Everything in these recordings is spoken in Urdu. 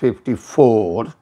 54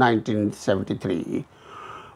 1973।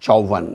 54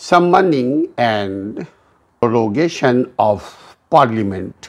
Summoning and prorogation of Parliament।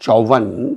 54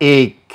1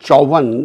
54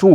2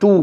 2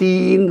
3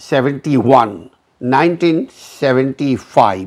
71 1975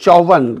54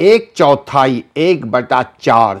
1/4 1/4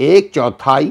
1/4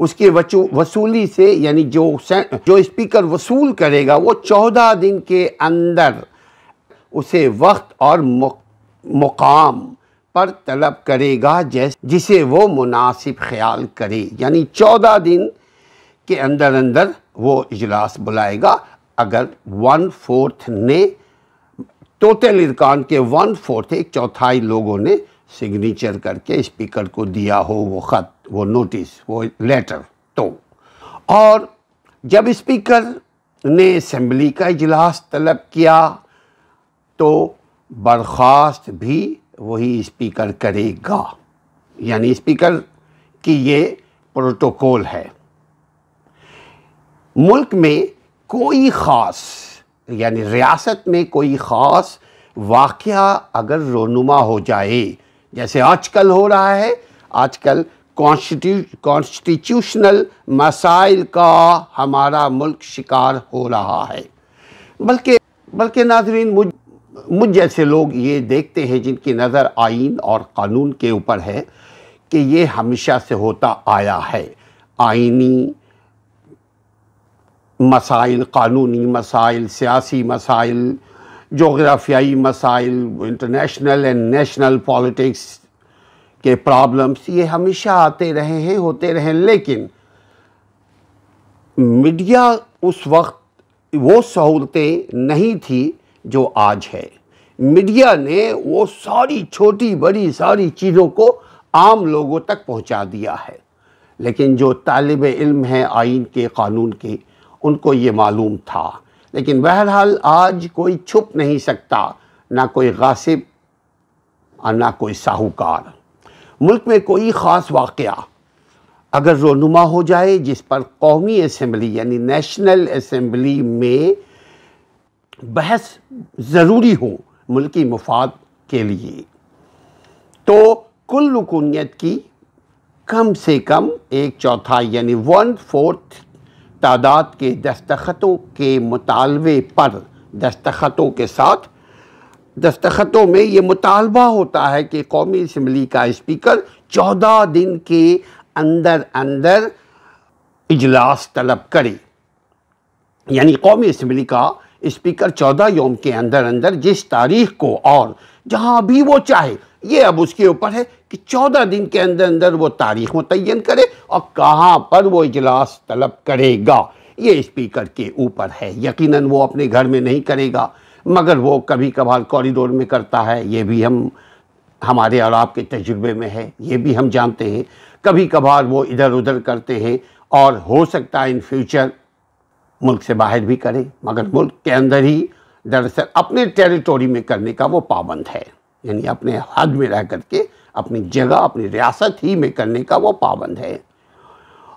اس کی وصولی سے، یعنی جو اسپیکر وصول کرے گا وہ 14 دن کے اندر اسے وقت اور مقام پر طلب کرے گا جسے وہ مناسب خیال کرے، یعنی 14 دن کے اندر وہ اجلاس بلائے گا۔ اگر 1/4 نے ٹوٹل ارکان کے 1/4 ایک چوتھائی لوگوں نے سگنیچر کر کے اسپیکر کو دیا ہو وہ خط، وہ نوٹس، وہ لیٹر، تو اور جب اسپیکر نے اسمبلی کا اجلاس طلب کیا تو برخاست بھی وہی اسپیکر کرے گا، یعنی اسپیکر کی یہ پروٹوکول ہے۔ ملک میں کوئی خاص، یعنی ریاست میں کوئی خاص واقعہ اگر رونما ہو جائے، جیسے آج کل ہو رہا ہے، آج کل کانسٹیٹیوشنل مسائل کا ہمارا ملک شکار ہو رہا ہے، بلکہ ناظرین مجھ جیسے لوگ یہ دیکھتے ہیں جن کی نظر آئین اور قانون کے اوپر ہے کہ یہ ہمیشہ سے ہوتا آیا ہے۔ آئینی مسائل، قانونی مسائل، سیاسی مسائل، جغرافیائی مسائل، انٹرنیشنل اینڈ نیشنل پالیٹکس کے پرابلمس، یہ ہمیشہ آتے رہے ہیں، ہوتے رہے، لیکن میڈیا اس وقت وہ سہولتیں نہیں تھی جو آج ہے۔ میڈیا نے وہ ساری چھوٹی بڑی ساری چیزوں کو عام لوگوں تک پہنچا دیا ہے، لیکن جو طالب علم ہیں آئین کے، قانون کے، ان کو یہ معلوم تھا۔ لیکن بہرحال آج کوئی چھپ نہیں سکتا، نہ کوئی غاصب اور نہ کوئی ساہوکار۔ ملک میں کوئی خاص واقعہ اگر رونما ہو جائے جس پر قومی اسمبلی یعنی نیشنل اسمبلی میں بحث ضروری ہو ملکی مفاد کے لیے، تو کل رکنیت کی کم سے کم 1/4 یعنی 1/4 تعداد کے دستخطوں کے مطالبے پر، دستخطوں کے ساتھ، دستخطوں میں یہ مطالبہ ہوتا ہے کہ قومی اسمبلی کا اسپیکر 14 دن کے اندر اجلاس طلب کرے، یعنی قومی اسمبلی کا اسپیکر 14 یوم کے اندر جس تاریخ کو اور جہاں بھی وہ چاہے، یہ اب اس کے اوپر ہے کہ 14 دن کے اندر وہ تاریخ متعین کرے اور کہاں پر وہ اجلاس طلب کرے گا، یہ اسپیکر کے اوپر ہے۔ یقیناً وہ اپنے گھر میں نہیں کرے گا، مگر وہ کبھی کبھار کوریڈور میں کرتا ہے، یہ بھی ہمارے اور آپ کے تجربے میں ہے، یہ بھی ہم جانتے ہیں۔ کبھی کبھار وہ ادھر ادھر کرتے ہیں، اور ہو سکتا ہے ان فیوچر ملک سے باہر بھی کریں، مگر ملک کے اندر ہی دراصل اپنے ٹیریٹوری میں کرنے کا وہ پابند ہے، یعنی اپنے حد میں رہ کر کے اپنی جگہ، اپنی ریاست ہی میں کرنے کا وہ پابند ہے۔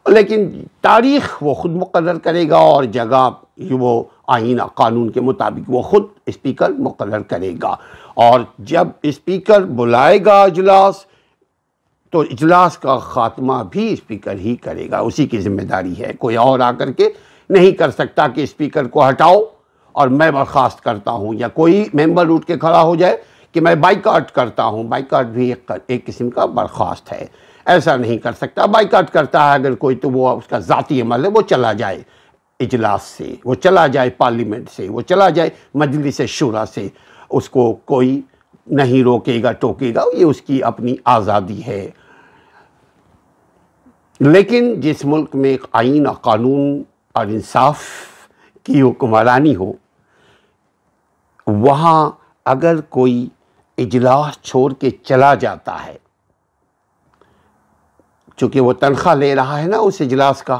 لیکن تاریخ وہ خود مقرر کرے گا، اور جگہ وہ آئین قانون کے مطابق وہ خود اسپیکر مقرر کرے گا، اور جب اسپیکر بلائے گا اجلاس تو اجلاس کا خاتمہ بھی اسپیکر ہی کرے گا، اسی کی ذمہ داری ہے۔ کوئی اور آ کر کے نہیں کر سکتا کہ اسپیکر کو ہٹاؤ اور میں برخاست کرتا ہوں، یا کوئی ممبر اٹھ کے کھڑا ہو جائے کہ میں بائیکاٹ کرتا ہوں۔ بائیکاٹ بھی ایک قسم کا برخاست ہے، ایسا نہیں کر سکتا۔ بائیکاٹ کرتا ہے اگر کوئی تو وہ اس کا ذاتی عمل ہے، وہ چلا جائے اجلاس سے، وہ چلا جائے پارلیمنٹ سے، وہ چلا جائے مجلس شورا سے، اس کو کوئی نہیں روکے گا ٹوکے گا، یہ اس کی اپنی آزادی ہے۔ لیکن جس ملک میں آئین اور قانون اور انصاف کی حکمرانی ہو، وہاں اگر کوئی اجلاس چھوڑ کے چلا جاتا ہے، چونکہ وہ تنخواہ لے رہا ہے نا اس اجلاس کا،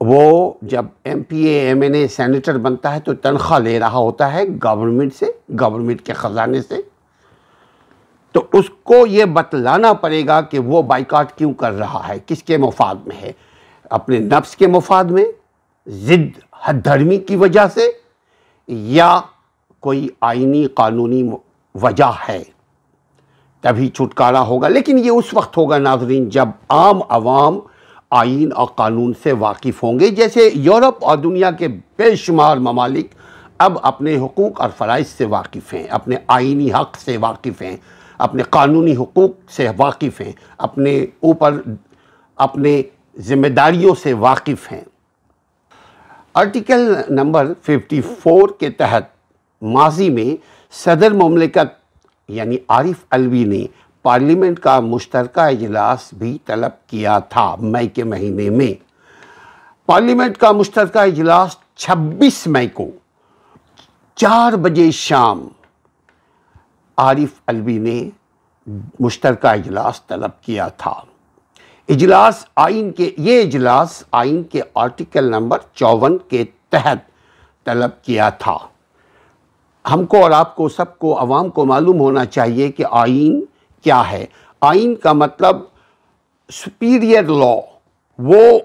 وہ جب ایم پی اے، ایم این اے، سینیٹر بنتا ہے تو تنخواہ لے رہا ہوتا ہے گورنمنٹ سے، گورنمنٹ کے خزانے سے، تو اس کو یہ بتلانا پڑے گا کہ وہ بائیکاٹ کیوں کر رہا ہے، کس کے مفاد میں ہے، اپنے نفس کے مفاد میں، ضد حد دھرمی کی وجہ سے، یا کوئی آئینی قانونی وجہ ہے، تبھی چھٹکارا ہوگا۔ لیکن یہ اس وقت ہوگا ناظرین جب عام عوام آئین اور قانون سے واقف ہوں گے، جیسے یورپ اور دنیا کے بے شمار ممالک اب اپنے حقوق اور فرائض سے واقف ہیں، اپنے آئینی حق سے واقف ہیں، اپنے قانونی حقوق سے واقف ہیں، اپنے اوپر اپنے ذمہ داریوں سے واقف ہیں۔ آرٹیکل نمبر 54 کے تحت ماضی میں صدر مملکت یعنی عارف علوی نے پارلیمنٹ کا مشترکہ اجلاس بھی طلب کیا تھا مئی کے مہینے میں۔ پارلیمنٹ کا مشترکہ اجلاس 26 مئی کو 4 بجے شام عارف علوی نے مشترکہ اجلاس طلب کیا تھا۔ یہ اجلاس آئین کے آرٹیکل نمبر 54 کے تحت طلب کیا تھا۔ ہم کو اور آپ کو سب کو عوام کو معلوم ہونا چاہیے کہ آئین کیا ہے۔ آئین کا مطلب سپیریئر لا، وہ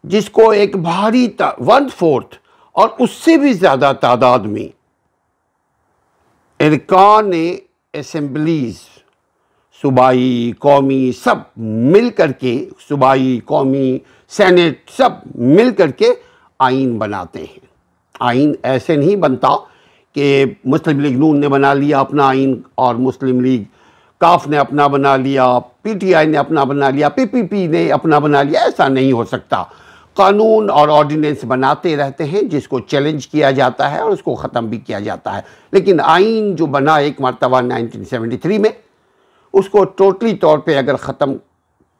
جس کو ایک بھاری 1/4 اور اس سے بھی زیادہ تعداد میں ارکان اسمبلیز صوبائی، قومی سب مل کر کے، صوبائی، قومی، سینٹ سب مل کر کے آئین بناتے ہیں۔ آئین ایسے نہیں بنتا کہ مسلم لیگ نون نے بنا لیا اپنا آئین اور مسلم لیگ کاف نے اپنا بنا لیا، پی ٹی آئی نے اپنا بنا لیا، پی پی پی نے اپنا بنا لیا، ایسا نہیں ہو سکتا۔ قانون اور آرڈیننس بناتے رہتے ہیں جس کو چیلنج کیا جاتا ہے اور اس کو ختم بھی کیا جاتا ہے، لیکن آئین جو بنا ایک مرتبہ 1973 میں، اس کو ٹوٹلی طور پہ اگر ختم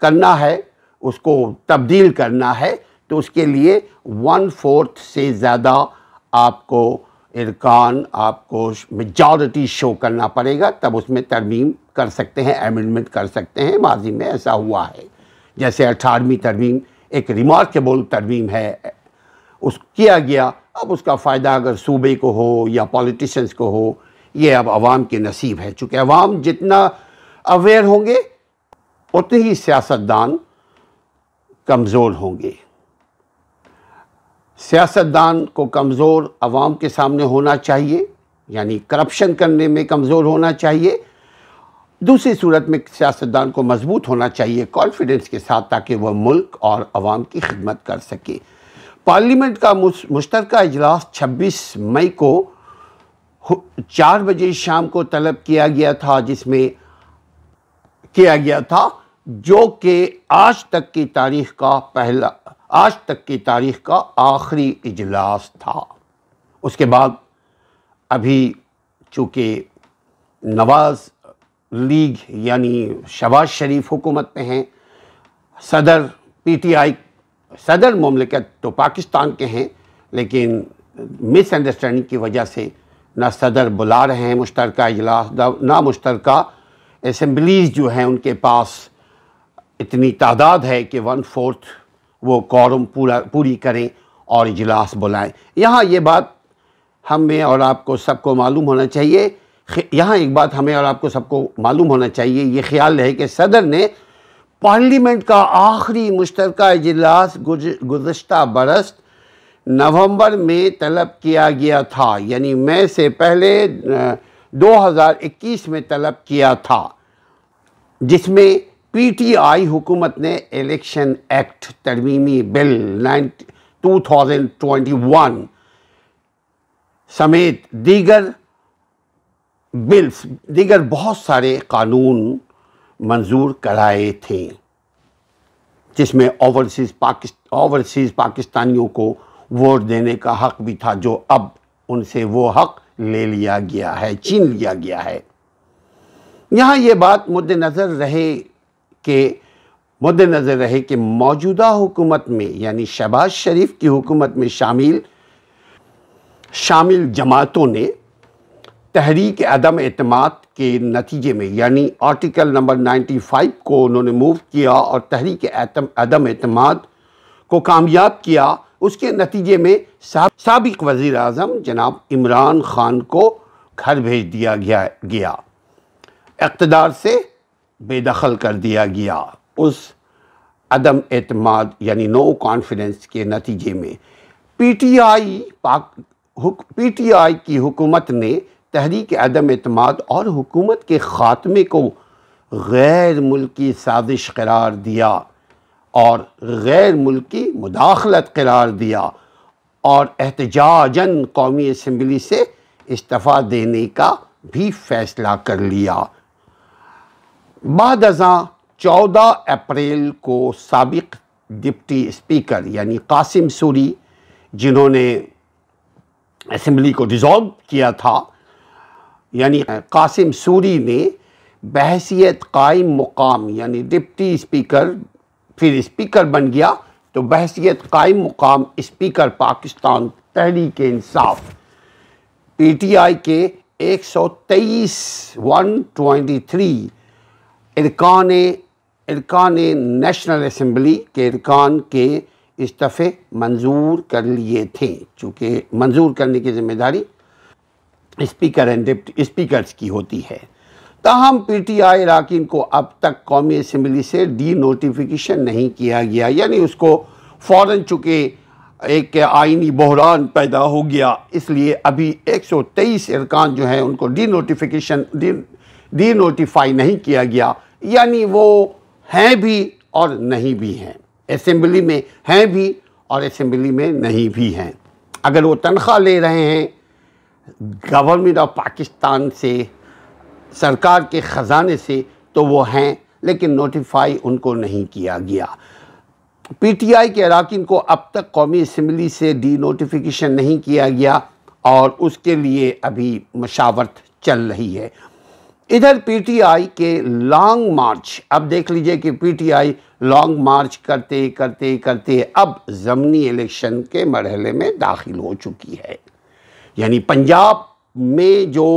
کرنا ہے، اس کو تبدیل کرنا ہے تو اس کے لیے 1/4 سے زیادہ آپ کو ارکان، آپ کو میجارٹی شو کرنا پڑے گا، تب اس میں ترمیم کر سکتے ہیں، ایمنڈمنٹ کر سکتے ہیں۔ ماضی میں ایسا ہوا ہے، جیسے 18ویں ترمیم ایک ریمارکیبل ترمیم ہے، اس کیا گیا۔ اب اس کا فائدہ اگر صوبے کو ہو یا پولیٹیشنز کو ہو، یہ اب عوام کے نصیب ہے۔ چونکہ عوام جتنا اویئر ہوں گے اتنے ہی سیاستدان کمزور ہوں گے۔ سیاستدان کو کمزور عوام کے سامنے ہونا چاہیے، یعنی کرپشن کرنے میں کمزور ہونا چاہیے۔ دوسری صورت میں سیاستدان کو مضبوط ہونا چاہیے کانفیڈنس کے ساتھ، تاکہ وہ ملک اور عوام کی خدمت کر سکے۔ پارلیمنٹ کا مشترکہ اجلاس 26 مئی کو 4 بجے شام کو طلب کیا گیا تھا، جس میں جو کہ آج تک کی تاریخ کا آخری اجلاس تھا۔ اس کے بعد ابھی چونکہ نواز لیگ یعنی شہباز شریف حکومت میں ہیں، صدر پی ٹی آئی، صدر مملکت تو پاکستان کے ہیں، لیکن مس انڈرسٹینڈنگ کی وجہ سے نہ صدر بلا رہے ہیں مشترکہ اجلاس، نہ مشترکہ اسمبلیز جو ہیں ان کے پاس اتنی تعداد ہے کہ 1/4 وہ کورم پوری کریں اور اجلاس بلائیں۔ یہاں یہ بات ہمیں اور آپ کو سب کو معلوم ہونا چاہیے، یہ خیال ہے کہ صدر نے پارلیمنٹ کا آخری مشترکہ اجلاس گزشتہ برس نومبر میں طلب کیا گیا تھا، یعنی مئی سے پہلے 2021 میں طلب کیا تھا، جس میں پی ٹی آئی حکومت نے الیکشن ایکٹ ترمیمی بل 2021 سمیت دیگر بہت سارے قانون منظور کرائے تھے، جس میں اوورسیز پاکستانیوں کو ووٹ دینے کا حق بھی تھا، جو اب ان سے وہ حق لے لیا گیا ہے، چھین لیا گیا ہے۔ یہاں یہ بات مد نظر رہے کہ موجودہ حکومت میں، یعنی شہباز شریف کی حکومت میں شامل جماعتوں نے تحریک عدم اعتماد کے نتیجے میں، یعنی آرٹیکل نمبر 95 کو انہوں نے موو کیا اور تحریک عدم اعتماد کو کامیاب کیا۔ اس کے نتیجے میں سابق وزیر اعظم جناب عمران خان کو گھر بھیج دیا گیا، اقتدار سے بے دخل کر دیا گیا۔ اس عدم اعتماد یعنی نو کانفیڈنس کے نتیجے میں پی ٹی آئی کی حکومت نے تحریک عدم اعتماد اور حکومت کے خاتمے کو غیر ملکی سازش قرار دیا اور غیر ملکی مداخلت قرار دیا، اور احتجاجاً قومی اسمبلی سے استعفیٰ دینے کا بھی فیصلہ کر لیا۔ بعد ازاں 14 اپریل کو سابق ڈپٹی اسپیکر یعنی قاسم سوری، جنہوں نے اسمبلی کو ڈیزالو کیا تھا، یعنی قاسم سوری نے بحیثیت قائم مقام یعنی ڈپٹی اسپیکر پھر اسپیکر بن گیا، تو بحیثیت قائم مقام speaker Pakistan Tehreek Insaf P T I کے 123 ارکان نیشنل اسمبلی کے ارکان کے استعفے منظور کر لیے تھے، چونکہ منظور کرنے کی ذمہ داری اسپیکر اینڈ ڈپٹی اسپیکرز کی ہوتی ہے۔ تاہم پی ٹی آئی اراکین کو اب تک قومی اسمبلی سے ڈی نوٹیفیکیشن نہیں کیا گیا، یعنی اس کو فوراً چونکہ ایک آئینی بحران پیدا ہو گیا، اس لیے ابھی 123 ارکان جو ہیں ان کو ڈی نوٹیفائی نہیں کیا گیا، یعنی وہ ہیں بھی اور نہیں بھی ہیں، اسمبلی میں ہیں بھی اور اسمبلی میں نہیں بھی ہیں۔ اگر وہ تنخواہ لے رہے ہیں گورنمنٹ آف پاکستان سے، سرکار کے خزانے سے، تو وہ ہیں، لیکن نوٹیفائی ان کو نہیں کیا گیا۔ پی ٹی آئی کے اراکین کو اب تک قومی اسمبلی سے ڈی نوٹیفیکیشن نہیں کیا گیا اور اس کے لیے ابھی مشاورت چل رہی ہے۔ ادھر پی ٹی آئی کے لانگ مارچ، اب دیکھ لیجئے کہ P T I long march کرتے کرتے اب ضمنی الیکشن کے مرحلے میں داخل ہو چکی ہے، یعنی پنجاب میں جو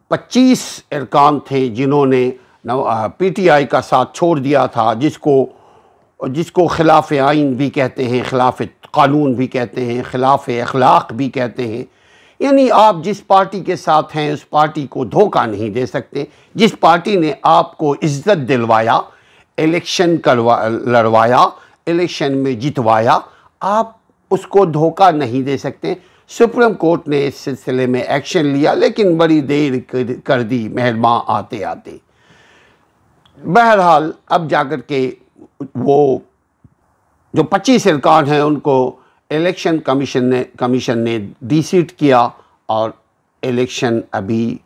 25 ارکان تھے جنہوں نے پی ٹی آئی کا ساتھ چھوڑ دیا تھا، جس کو خلاف آئین بھی کہتے ہیں، خلاف قانون بھی کہتے ہیں، خلاف اخلاق بھی کہتے ہیں، یعنی آپ جس پارٹی کے ساتھ ہیں اس پارٹی کو دھوکہ نہیں دے سکتے۔ جس پارٹی نے آپ کو عزت دلوایا، الیکشن لڑوایا، الیکشن میں جتوایا، آپ اس کو دھوکہ نہیں دے سکتے۔ سپریم کورٹ نے اس سلسلے میں ایکشن لیا، لیکن بڑی دیر کر دی مہرباں آتے آتے۔ بہرحال اب جا کر کے وہ جو 25 ارکان ہیں ان کو الیکشن کمیشن نے ڈی سیٹ کیا اور الیکشن ابھی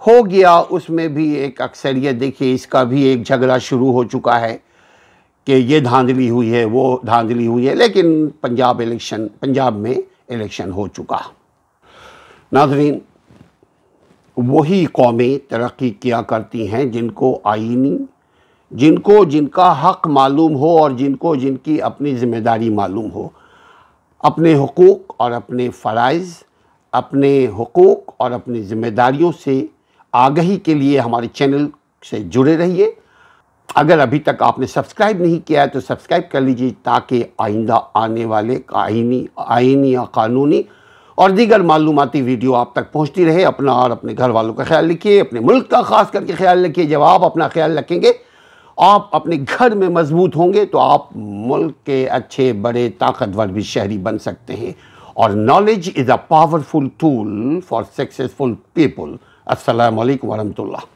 ہو گیا۔ اس میں بھی ایک اکثریت، دیکھیے اس کا بھی ایک جھگڑا شروع ہو چکا ہے کہ یہ دھاندلی ہوئی ہے، وہ دھاندلی ہوئی ہے، لیکن پنجاب میں الیکشن ہو چکا۔ ناظرین، وہی قومیں ترقی کیا کرتی ہیں جن کا حق معلوم ہو اور جن کی اپنی ذمہ داری معلوم ہو، اپنے حقوق اور اپنے فرائض، اپنے حقوق اور اپنی ذمہ داریوں سے آگہی کے لیے ہمارے چینل سے جڑے رہیے۔ اگر ابھی تک آپ نے سبسکرائب نہیں کیا ہے تو سبسکرائب کر لیجیے، تاکہ آئندہ آنے والے آئینی یا قانونی اور دیگر معلوماتی ویڈیو آپ تک پہنچتی رہے۔ اپنا اور اپنے گھر والوں کا خیال رکھیے، اپنے ملک کا خاص کر کے خیال رکھیے۔ جب آپ اپنا خیال رکھیں گے، آپ اپنے گھر میں مضبوط ہوں گے، تو آپ ملک کے اچھے بڑے طاقتور بھی شہری بن سکتے ہیں۔ اور knowledge is a powerful tool for successful people. السلام علیکم ورحمۃ اللہ۔